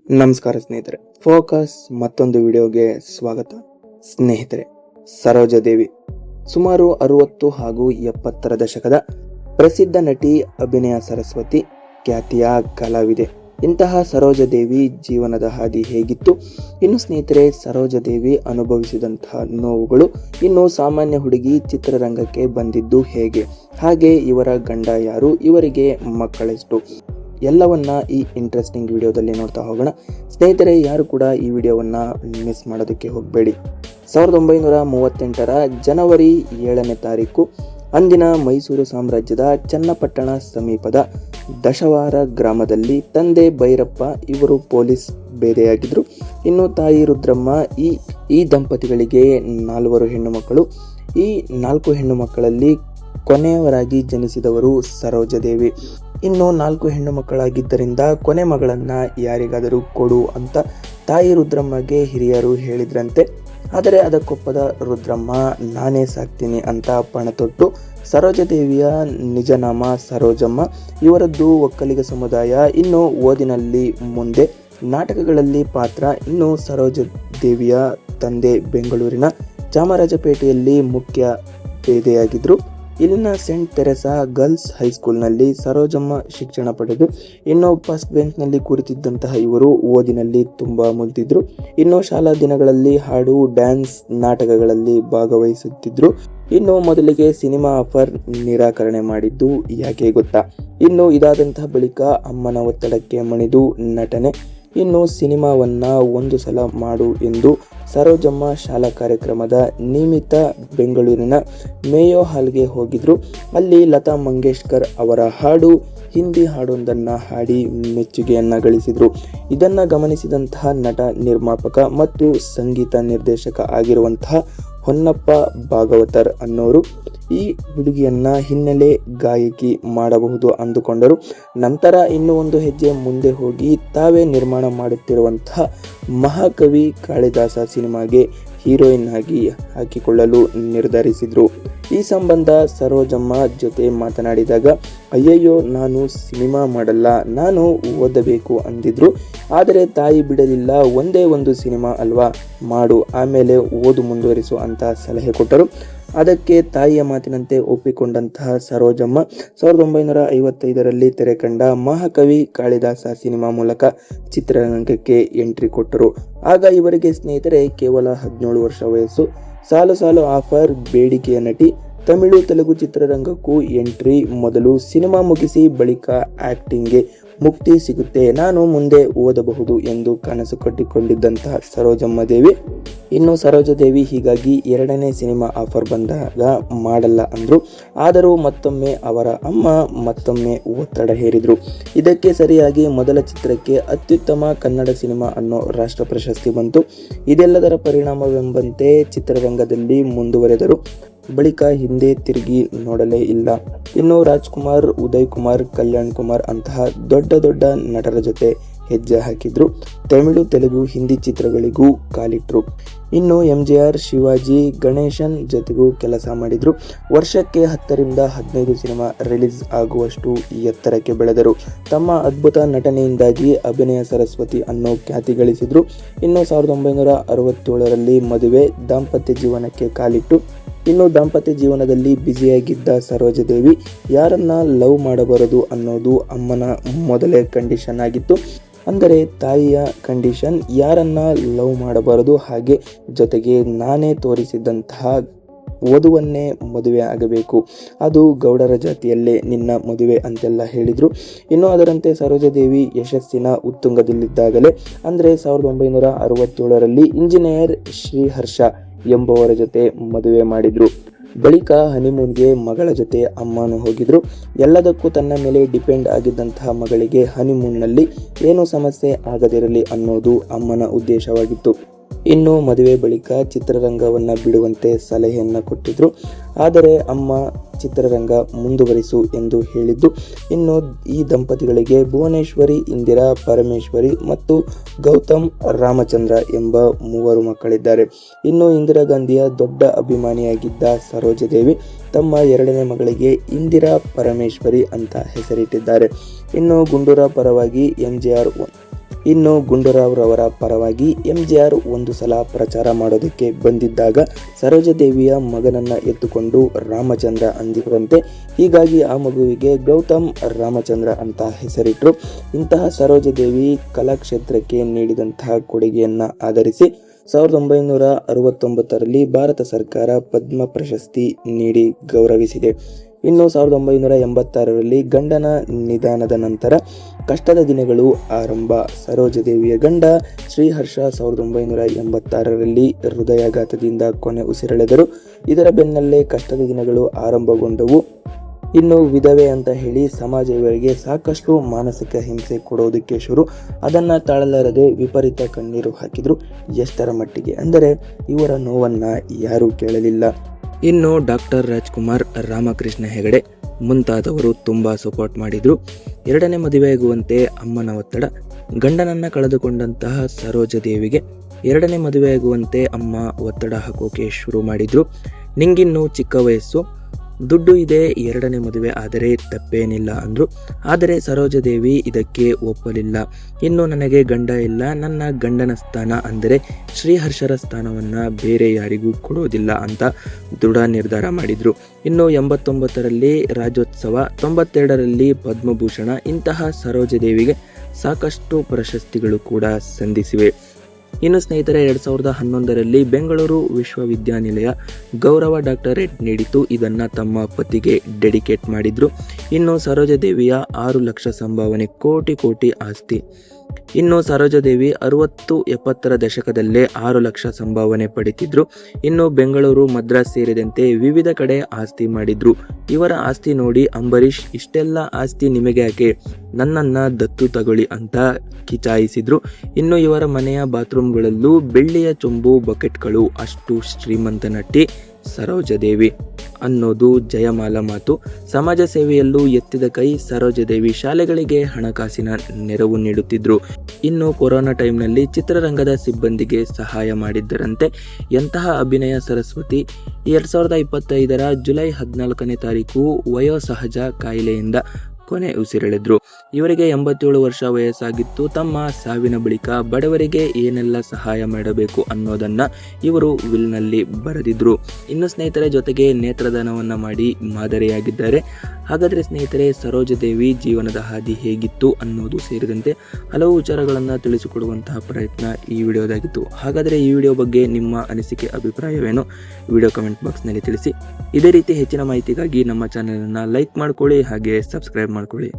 ನಮಸ್ಕಾರ ಸ್ನೇಹಿತರೆ, ಫೋಕಸ್ ಮತ್ತೊಂದು ವಿಡಿಯೋಗೆ ಸ್ವಾಗತ. ಸ್ನೇಹಿತರೆ, ಸರೋಜಾದೇವಿ ಸುಮಾರು 60 ಹಾಗೂ 70ರ ದಶಕದ ಪ್ರಸಿದ್ಧ ನಟಿ, ಅಭಿನಯ ಸರಸ್ವತಿ, ಖ್ಯಾತಿಯ ಕಲಾವಿದೆ. ಇಂತಹ ಸರೋಜಾದೇವಿ ಜೀವನದ ಹಾದಿ ಹೇಗಿತ್ತು? ಇನ್ನು ಸ್ನೇಹಿತರೆ, ಸರೋಜಾದೇವಿ ಅನುಭವಿಸಿದಂತಹ ನೋವುಗಳು, ಇನ್ನು ಸಾಮಾನ್ಯ ಹುಡುಗಿ ಚಿತ್ರರಂಗಕ್ಕೆ ಬಂದಿದ್ದು ಹೇಗೆ, ಹಾಗೆ ಇವರ ಗಂಡ ಯಾರು, ಇವರಿಗೆ ಮಕ್ಕಳೆಷ್ಟು, ಎಲ್ಲವನ್ನ ಈ ಇಂಟ್ರೆಸ್ಟಿಂಗ್ ವಿಡಿಯೋದಲ್ಲಿ ನೋಡ್ತಾ ಹೋಗೋಣ. ಸ್ನೇಹಿತರೆ, ಯಾರು ಕೂಡ ಈ ವಿಡಿಯೋವನ್ನ ಮಿಸ್ ಮಾಡೋದಕ್ಕೆ ಹೋಗಬೇಡಿ. 1938ರ ಜನವರಿ 7ನೇ ತಾರೀಕು ಅಂದಿನ ಮೈಸೂರು ಸಾಮ್ರಾಜ್ಯದ ಚನ್ನಪಟ್ಟಣ ಸಮೀಪದ ದಶವಾರ ಗ್ರಾಮದಲ್ಲಿ ತಂದೆ ಭೈರಪ್ಪ ಇವರು ಪೊಲೀಸ್ ಬೇದೆಯಾಗಿದ್ರು. ಇನ್ನು ತಾಯಿ ರುದ್ರಮ್ಮ. ಈ ದಂಪತಿಗಳಿಗೆ 4 ಹೆಣ್ಣು ಮಕ್ಕಳು. ಈ 4 ಹೆಣ್ಣು ಮಕ್ಕಳಲ್ಲಿ ಕೊನೆಯವರಾಗಿ ಜನಿಸಿದವರು ಸರೋಜಾದೇವಿ. ಇನ್ನು 4 ಹೆಣ್ಣು ಮಕ್ಕಳಾಗಿದ್ದರಿಂದ ಕೊನೆ ಮಗಳನ್ನ ಯಾರಿಗಾದರೂ ಕೊಡು ಅಂತ ತಾಯಿ ರುದ್ರಮ್ಮಗೆ ಹಿರಿಯರು ಹೇಳಿದ್ರಂತೆ. ಆದರೆ ಅದಕ್ಕೊಪ್ಪದ ರುದ್ರಮ್ಮ ನಾನೇ ಸಾಕ್ತೀನಿ ಅಂತ ಪಣ ತೊಟ್ಟು, ಸರೋಜಾದೇವಿಯ ನಿಜ ನಾಮ ಸರೋಜಮ್ಮ. ಇವರದ್ದು ಒಕ್ಕಲಿಗ ಸಮುದಾಯ. ಇನ್ನು ಓದಿನಲ್ಲಿ ಮುಂದೆ, ನಾಟಕಗಳಲ್ಲಿ ಪಾತ್ರ. ಇನ್ನು ಸರೋಜಾದೇವಿಯ ತಂದೆ ಬೆಂಗಳೂರಿನ ಚಾಮರಾಜಪೇಟೆಯಲ್ಲಿ ಮುಖ್ಯ ಪೇದೆಯಾಗಿದ್ರು. ಇಲ್ಲಿನ ಸೆಂಟ್ ತೆರೆಸಾ ಗರ್ಲ್ಸ್ ಹೈಸ್ಕೂಲ್ನಲ್ಲಿ ಸರೋಜಮ್ಮ ಶಿಕ್ಷಣ ಪಡೆದು, ಇನ್ನು ಫಸ್ಟ್ ಬೆಂಚ್ನಲ್ಲಿ ಕುರಿತಿದ್ದಂತಹ ಇವರು ಓದಿನಲ್ಲಿ ತುಂಬ ಮುಗ್ದಿದ್ರು. ಇನ್ನು ಶಾಲಾ ದಿನಗಳಲ್ಲಿ ಹಾಡು, ಡ್ಯಾನ್ಸ್, ನಾಟಕಗಳಲ್ಲಿ ಭಾಗವಹಿಸುತ್ತಿದ್ರು. ಇನ್ನು ಮೊದಲಿಗೆ ಸಿನಿಮಾ ಆಫರ್ ನಿರಾಕರಣೆ ಮಾಡಿದ್ದು ಯಾಕೆ ಗೊತ್ತಾ? ಇನ್ನು ಇದಾದಂತಹ ಬಳಿಕ ಅಮ್ಮನ ಒತ್ತಡಕ್ಕೆ ಮಣಿದು ನಟನೆ, ಇನ್ನು ಸಿನಿಮಾವನ್ನ ಒಂದು ಸಲ ಮಾಡು ಎಂದು ಸರೋಜಮ್ಮ ಶಾಲಾ ಕಾರ್ಯಕ್ರಮದ ನಿಮಿತ್ತ ಬೆಂಗಳೂರಿನ ಮೇಯೋ ಹಾಲ್ಗೆ ಹೋಗಿದ್ರು. ಅಲ್ಲಿ ಲತಾ ಮಂಗೇಶ್ಕರ್ ಅವರ ಹಾಡು, ಹಿಂದಿ ಹಾಡೊಂದನ್ನು ಹಾಡಿ ಮೆಚ್ಚುಗೆಯನ್ನ ಗಳಿಸಿದ್ರು. ಇದನ್ನ ಗಮನಿಸಿದಂತಹ ನಟ, ನಿರ್ಮಾಪಕ ಮತ್ತು ಸಂಗೀತ ನಿರ್ದೇಶಕ ಆಗಿರುವಂತಹ ಹೊನ್ನಪ್ಪ ಭಾಗವತರ್ ಅನ್ನೋರು ಈ ಹುಡುಗಿಯನ್ನ ಹಿನ್ನೆಲೆ ಗಾಯಕಿ ಮಾಡಬಹುದು ಅಂದುಕೊಂಡರು. ನಂತರ ಇನ್ನೂ ಒಂದು ಹೆಜ್ಜೆ ಮುಂದೆ ಹೋಗಿ ತಾವೇ ನಿರ್ಮಾಣ ಮಾಡುತ್ತಿರುವಂತಹ ಮಹಾಕವಿ ಕಾಳಿದಾಸ ಸಿನಿಮಾಗೆ ಹೀರೋಯಿನ್ ಆಗಿ ಹಾಕಿಕೊಳ್ಳಲು ನಿರ್ಧರಿಸಿದ್ರು. ಈ ಸಂಬಂಧ ಸರೋಜಮ್ಮ ಜೊತೆ ಮಾತನಾಡಿದಾಗ, ಅಯ್ಯಯ್ಯೋ, ನಾನು ಸಿನಿಮಾ ಮಾಡಲ್ಲ, ನಾನು ಓದಬೇಕು ಅಂದಿದ್ರು. ಆದರೆ ತಾಯಿ ಬಿಡಲಿಲ್ಲ. ಒಂದೇ ಒಂದು ಸಿನಿಮಾ ಅಲ್ವಾ, ಮಾಡು, ಆಮೇಲೆ ಓದು ಮುಂದುವರಿಸು ಅಂತ ಸಲಹೆ ಕೊಟ್ಟರು. ಅದಕ್ಕೆ ತಾಯಿಯ ಮಾತಿನಂತೆ ಒಪ್ಪಿಕೊಂಡಂತಹ ಸರೋಜಮ್ಮ 1955ರಲ್ಲಿ ತೆರೆ ಕಂಡ ಮಹಾಕವಿ ಕಾಳಿದಾಸ ಸಿನಿಮಾ ಮೂಲಕ ಚಿತ್ರರಂಗಕ್ಕೆ ಎಂಟ್ರಿ ಕೊಟ್ಟರು. ಆಗ ಇವರಿಗೆ ಸ್ನೇಹಿತರೆ ಕೇವಲ 17 ವರ್ಷ ವಯಸ್ಸು. ಸಾಲು ಆಫರ್, ಬೇಡಿಕೆಯ ನಟಿ. ತಮಿಳು, ತೆಲುಗು ಚಿತ್ರರಂಗಕ್ಕೂ ಎಂಟ್ರಿ. ಮೊದಲು ಸಿನಿಮಾ ಮುಗಿಸಿ ಬಳಿಕ ಆಕ್ಟಿಂಗ್ಗೆ ಮುಕ್ತಿ ಸಿಗುತ್ತೆ, ನಾನು ಮುಂದೆ ಓದಬಹುದು ಎಂದು ಕನಸು ಕಟ್ಟಿಕೊಂಡಿದ್ದಂತಹ ಸರೋಜಮ್ಮ ದೇವಿ. ಇನ್ನು ಸರೋಜಾದೇವಿ ಹೀಗಾಗಿ 2ನೇ ಸಿನಿಮಾ ಆಫರ್ ಬಂದಾಗ ಮಾಡಲ್ಲ ಅಂದ್ರು. ಆದರೂ ಮತ್ತೊಮ್ಮೆ ಅವರ ಅಮ್ಮ ಮತ್ತೊಮ್ಮೆ ಒತ್ತಡ ಹೇರಿದ್ರು. ಇದಕ್ಕೆ ಸರಿಯಾಗಿ ಮೊದಲ ಚಿತ್ರಕ್ಕೆ ಅತ್ಯುತ್ತಮ ಕನ್ನಡ ಸಿನಿಮಾ ಅನ್ನೋ ರಾಷ್ಟ್ರ ಪ್ರಶಸ್ತಿ ಬಂತು. ಇದೆಲ್ಲದರ ಪರಿಣಾಮವೆಂಬಂತೆ ಚಿತ್ರರಂಗದಲ್ಲಿ ಮುಂದುವರೆದರು. ಬಳಿಕ ಹಿಂದೆ ತಿರುಗಿ ನೋಡಲೇ ಇಲ್ಲ. ಇನ್ನು ರಾಜ್ಕುಮಾರ್, ಉದಯ್ ಕುಮಾರ್, ಕಲ್ಯಾಣ್ ಕುಮಾರ್ ಅಂತಹ ದೊಡ್ಡ ನಟರ ಜೊತೆ ಹೆಜ್ಜೆ ಹಾಕಿದ್ರು. ತಮಿಳು, ತೆಲುಗು, ಹಿಂದಿ ಚಿತ್ರಗಳಿಗೂ ಕಾಲಿಟ್ರು. ಇನ್ನು MGR, ಶಿವಾಜಿ ಗಣೇಶನ್ ಜೊತೆಗೂ ಕೆಲಸ ಮಾಡಿದ್ರು. ವರ್ಷಕ್ಕೆ 10ರಿಂದ 15 ಸಿನಿಮಾ ರಿಲೀಸ್ ಆಗುವಷ್ಟು ಎತ್ತರಕ್ಕೆ ಬೆಳೆದರು. ತಮ್ಮ ಅದ್ಭುತ ನಟನೆಯಿಂದಾಗಿ ಅಭಿನಯ ಸರಸ್ವತಿ ಅನ್ನೋ ಖ್ಯಾತಿ ಗಳಿಸಿದ್ರು. ಇನ್ನು 1967ರಲ್ಲಿ ಮದುವೆ, ದಾಂಪತ್ಯ ಜೀವನಕ್ಕೆ ಕಾಲಿಟ್ಟು, ಇನ್ನು ದಾಂಪತ್ಯ ಜೀವನದಲ್ಲಿ ಬ್ಯುಸಿಯಾಗಿದ್ದ ಸರೋಜಾದೇವಿ ಯಾರನ್ನ ಲವ್ ಮಾಡಬಾರದು ಅನ್ನೋದು ಅಮ್ಮನ ಮೊದಲೇ ಕಂಡೀಷನ್ ಆಗಿತ್ತು. ಅಂದರೆ ತಾಯಿಯ ಕಂಡೀಷನ್, ಯಾರನ್ನ ಲವ್ ಮಾಡಬಾರದು, ಹಾಗೆ ಜೊತೆಗೆ ನಾನೇ ತೋರಿಸಿದಂತಹ ವಧುವನ್ನೇ ಮದುವೆ ಆಗಬೇಕು, ಅದು ಗೌಡರ ಜಾತಿಯಲ್ಲೇ ನಿನ್ನ ಮದುವೆ ಅಂತೆಲ್ಲ ಹೇಳಿದ್ರು. ಇನ್ನು ಅದರಂತೆ ಸರೋಜಾದೇವಿ ಯಶಸ್ಸಿನ ಉತ್ತುಂಗದಲ್ಲಿದ್ದಾಗಲೇ, ಅಂದರೆ 1967ರಲ್ಲಿ ಇಂಜಿನಿಯರ್ ಶ್ರೀಹರ್ಷ ಎಂಬುವರ ಜೊತೆ ಮದುವೆ ಮಾಡಿದ್ರು. ಬಳಿಕ ಹನಿಮೂನ್ಗೆ ಮಗಳ ಜೊತೆ ಅಮ್ಮನೂ ಹೋಗಿದ್ರು. ಎಲ್ಲದಕ್ಕೂ ತನ್ನ ಮೇಲೆ ಡಿಪೆಂಡ್ ಆಗಿದ್ದಂತಹ ಮಗಳಿಗೆ ಹನಿಮೂನ್ನಲ್ಲಿ ಏನೂ ಸಮಸ್ಯೆ ಆಗದಿರಲಿ ಅನ್ನೋದು ಅಮ್ಮನ ಉದ್ದೇಶವಾಗಿತ್ತು. ಇನ್ನು ಮದುವೆ ಬಳಿಕ ಚಿತ್ರರಂಗವನ್ನು ಬಿಡುವಂತೆ ಸಲಹೆಯನ್ನು ಕೊಟ್ಟಿದ್ರು. ಆದರೆ ಅಮ್ಮ ಚಿತ್ರರಂಗ ಮುಂದುವರಿಸು ಎಂದು ಹೇಳಿದ್ದು. ಇನ್ನು ಈ ದಂಪತಿಗಳಿಗೆ ಭುವನೇಶ್ವರಿ, ಇಂದಿರಾ ಪರಮೇಶ್ವರಿ ಮತ್ತು ಗೌತಮ್ ರಾಮಚಂದ್ರ ಎಂಬ 3 ಮಕ್ಕಳಿದ್ದಾರೆ. ಇನ್ನು ಇಂದಿರಾ ಗಾಂಧಿಯ ದೊಡ್ಡ ಅಭಿಮಾನಿಯಾಗಿದ್ದ ಸರೋಜಾದೇವಿ ತಮ್ಮ 2ನೇ ಮಗಳಿಗೆ ಇಂದಿರಾ ಪರಮೇಶ್ವರಿ ಅಂತ ಹೆಸರಿಟ್ಟಿದ್ದಾರೆ. ಇನ್ನು ಗುಂಡೂರಾವ್ ಪರವಾಗಿ MGR ಇನ್ನು ಗುಂಡೂರಾವ್ ರವರ ಪರವಾಗಿ MJR ಒಂದು ಸಲ ಪ್ರಚಾರ ಮಾಡೋದಕ್ಕೆ ಬಂದಿದ್ದಾಗ ಸರೋಜಾದೇವಿಯ ಮಗನನ್ನ ಎತ್ತುಕೊಂಡು ರಾಮಚಂದ್ರ ಅಂದಿರುವಂತೆ, ಹೀಗಾಗಿ ಆ ಮಗುವಿಗೆ ಗೌತಮ್ ರಾಮಚಂದ್ರ ಅಂತ ಹೆಸರಿಟ್ಟರು. ಇಂತಹ ಸರೋಜಾದೇವಿ ಕಲಾಕ್ಷೇತ್ರಕ್ಕೆ ನೀಡಿದಂತಹ ಕೊಡುಗೆಯನ್ನ ಆಧರಿಸಿ 1969ರಲ್ಲಿ ಭಾರತ ಸರ್ಕಾರ ಪದ್ಮ ಪ್ರಶಸ್ತಿ ನೀಡಿ ಗೌರವಿಸಿದೆ. ಇನ್ನು 1986ರಲ್ಲಿ ಗಂಡನ ನಿಧನದ ನಂತರ ಕಷ್ಟದ ದಿನಗಳು ಆರಂಭ. ಸರೋಜಾದೇವಿಯ ಗಂಡ ಶ್ರೀಹರ್ಷ 1986ರಲ್ಲಿ ಹೃದಯಾಘಾತದಿಂದ ಕೊನೆ ಉಸಿರೆಳೆದರು. ಇದರ ಬೆನ್ನಲ್ಲೇ ಕಷ್ಟದ ದಿನಗಳು ಆರಂಭಗೊಂಡವು. ಇನ್ನು ವಿಧವೆ ಅಂತ ಹೇಳಿ ಸಮಾಜ ಇವರಿಗೆ ಸಾಕಷ್ಟು ಮಾನಸಿಕ ಹಿಂಸೆ ಕೊಡೋದಕ್ಕೆ ಶುರು. ಅದನ್ನ ತಾಳಲಾರದೆ ವಿಪರೀತ ಕಣ್ಣೀರು ಹಾಕಿದ್ರು. ಎಷ್ಟರ ಮಟ್ಟಿಗೆ ಅಂದರೆ ಇವರ ನೋವನ್ನ ಯಾರೂ ಕೇಳಲಿಲ್ಲ. ಇನ್ನು ಡಾಕ್ಟರ್ ರಾಜ್ಕುಮಾರ್, ರಾಮಕೃಷ್ಣ ಹೆಗಡೆ ಮುಂತಾದವರು ತುಂಬಾ ಸಪೋರ್ಟ್ ಮಾಡಿದ್ರು. ಎರಡನೇ ಮದುವೆಯಾಗುವಂತೆ ಅಮ್ಮನ ಒತ್ತಡ. ಗಂಡನನ್ನ ಕಳೆದುಕೊಂಡಂತಹ ಸರೋಜಾದೇವಿಗೆ ಎರಡನೇ ಮದುವೆಯಾಗುವಂತೆ ಅಮ್ಮ ಒತ್ತಡ ಹಾಕೋಕೆ ಶುರು ಮಾಡಿದ್ರು. ನಿಂಗಿನ್ನು ಚಿಕ್ಕ ವಯಸ್ಸು, ದುಡ್ಡು ಇದೆ, ಎರಡನೇ ಮದುವೆ ಆದರೆ ತಪ್ಪೇನಿಲ್ಲ ಅಂದ್ರು. ಆದರೆ ಸರೋಜಾದೇವಿ ಇದಕ್ಕೆ ಒಪ್ಪಲಿಲ್ಲ. ಇನ್ನು ನನಗೆ ಗಂಡ ಇಲ್ಲ, ನನ್ನ ಗಂಡನ ಸ್ಥಾನ ಅಂದರೆ ಶ್ರೀಹರ್ಷರ ಸ್ಥಾನವನ್ನ ಬೇರೆ ಯಾರಿಗೂ ಕೊಡೋದಿಲ್ಲ ಅಂತ ದೃಢ ನಿರ್ಧಾರ ಮಾಡಿದ್ರು. ಇನ್ನು 89ರಲ್ಲಿ ರಾಜ್ಯೋತ್ಸವ, 92ರಲ್ಲಿ ಪದ್ಮಭೂಷಣ, ಇಂತಹ ಸರೋಜಾದೇವಿಗೆ ಸಾಕಷ್ಟು ಪ್ರಶಸ್ತಿಗಳು ಕೂಡ ಸಂದಿಸಿವೆ. ಇನ್ನು ಸ್ನೇಹಿತರೆ, 2011ರಲ್ಲಿ ಬೆಂಗಳೂರು ವಿಶ್ವವಿದ್ಯಾನಿಲಯ ಗೌರವ ಡಾಕ್ಟರೇಟ್ ನೀಡಿತು. ಇದನ್ನ ತಮ್ಮ ಪತಿಗೆ ಡೆಡಿಕೇಟ್ ಮಾಡಿದ್ರು. ಇನ್ನು ಸರೋಜಾದೇವಿಯ 6 ಲಕ್ಷ ಸಂಭಾವನೆ, ಕೋಟಿ ಆಸ್ತಿ. ಇನ್ನು ಸರೋಜಾದೇವಿ 60-70ರ ದಶಕದಲ್ಲೇ 6 ಲಕ್ಷ ಸಂಭಾವನೆ ಪಡೆದಿದ್ರು. ಇನ್ನು ಬೆಂಗಳೂರು, ಮದ್ರಾಸ್ ಸೇರಿದಂತೆ ವಿವಿಧ ಕಡೆ ಆಸ್ತಿ ಮಾಡಿದ್ರು. ಇವರ ಆಸ್ತಿ ನೋಡಿ ಅಂಬರೀಷ್, ಇಷ್ಟೆಲ್ಲ ಆಸ್ತಿ ನಿಮಗೆ ಯಾಕೆ, ನನ್ನನ್ನ ದತ್ತು ತಗೊಳ್ಳಿ ಅಂತ ಕಿಚಾಯಿಸಿದ್ರು. ಇನ್ನು ಇವರ ಮನೆಯ ಬಾತ್ರೂಮ್ಗಳಲ್ಲೂ ಬೆಳ್ಳಿಯ ಚೊಂಬು, ಬಕೆಟ್ಗಳು. ಅಷ್ಟು ಶ್ರೀಮಂತ ನಟಿ ಸರೋಜಾದೇವಿ ಅನ್ನೋದು ಜಯಮಾಲ ಮಾತು. ಸಮಾಜ ಸೇವೆಯಲ್ಲೂ ಎತ್ತಿದ ಕೈ ಸರೋಜಾದೇವಿ. ಶಾಲೆಗಳಿಗೆ ಹಣಕಾಸಿನ ನೆರವು ನೀಡುತ್ತಿದ್ರು. ಇನ್ನು ಕೊರೋನಾ ಟೈಮ್ನಲ್ಲಿ ಚಿತ್ರರಂಗದ ಸಿಬ್ಬಂದಿಗೆ ಸಹಾಯ ಮಾಡಿದ್ದರಂತೆ. ಎಂತಹ ಅಭಿನಯ ಸರಸ್ವತಿ. 2025ರ ಜುಲೈ 14ನೇ ತಾರೀಕು ವಯೋಸಹಜ ಕಾಯಿಲೆಯಿಂದ ಕೊನೆ ಉಸಿರೆಳೆದ್ರು. ಇವರಿಗೆ 87 ವರ್ಷ ವಯಸ್ಸಾಗಿತ್ತು. ತಮ್ಮ ಸಾವಿನ ಬಳಿಕ ಬಡವರಿಗೆ ಏನೆಲ್ಲ ಸಹಾಯ ಮಾಡಬೇಕು ಅನ್ನೋದನ್ನ ಇವರು ವಿಲ್ನಲ್ಲಿ ಬರೆದಿದ್ರು. ಇನ್ನು ಸ್ನೇಹಿತರೆ, ಜೊತೆಗೆ ನೇತ್ರದಾನವನ್ನ ಮಾಡಿ ಮಾದರಿಯಾಗಿದ್ದಾರೆ. ಹಾಗಾದ್ರೆ ಸ್ನೇಹಿತರೆ, ಸರೋಜಾದೇವಿ ಜೀವನದ ಹಾದಿ ಹೇಗಿತ್ತು ಅನ್ನೋದು ಸೇರಿದಂತೆ ಹಲವು ವಿಚಾರಗಳನ್ನ ತಿಳಿಸಿಕೊಡುವಂತಹ ಪ್ರಯತ್ನ ಈ ವಿಡಿಯೋದಾಗಿತ್ತು. ಹಾಗಾದ್ರೆ ಈ ವಿಡಿಯೋ ಬಗ್ಗೆ ನಿಮ್ಮ ಅನಿಸಿಕೆ, ಅಭಿಪ್ರಾಯವೇನು ವಿಡಿಯೋ ಕಮೆಂಟ್ ಬಾಕ್ಸ್ನಲ್ಲಿ ತಿಳಿಸಿ. ಇದೇ ರೀತಿ ಹೆಚ್ಚಿನ ಮಾಹಿತಿಗಾಗಿ ನಮ್ಮ ಚಾನೆಲ್ ಅನ್ನ ಲೈಕ್ ಮಾಡ್ಕೊಳ್ಳಿ, ಹಾಗೆ ಸಬ್ಸ್ಕ್ರೈಬ್ ಮಾಡ್ಕೊಳ್ಳಿ.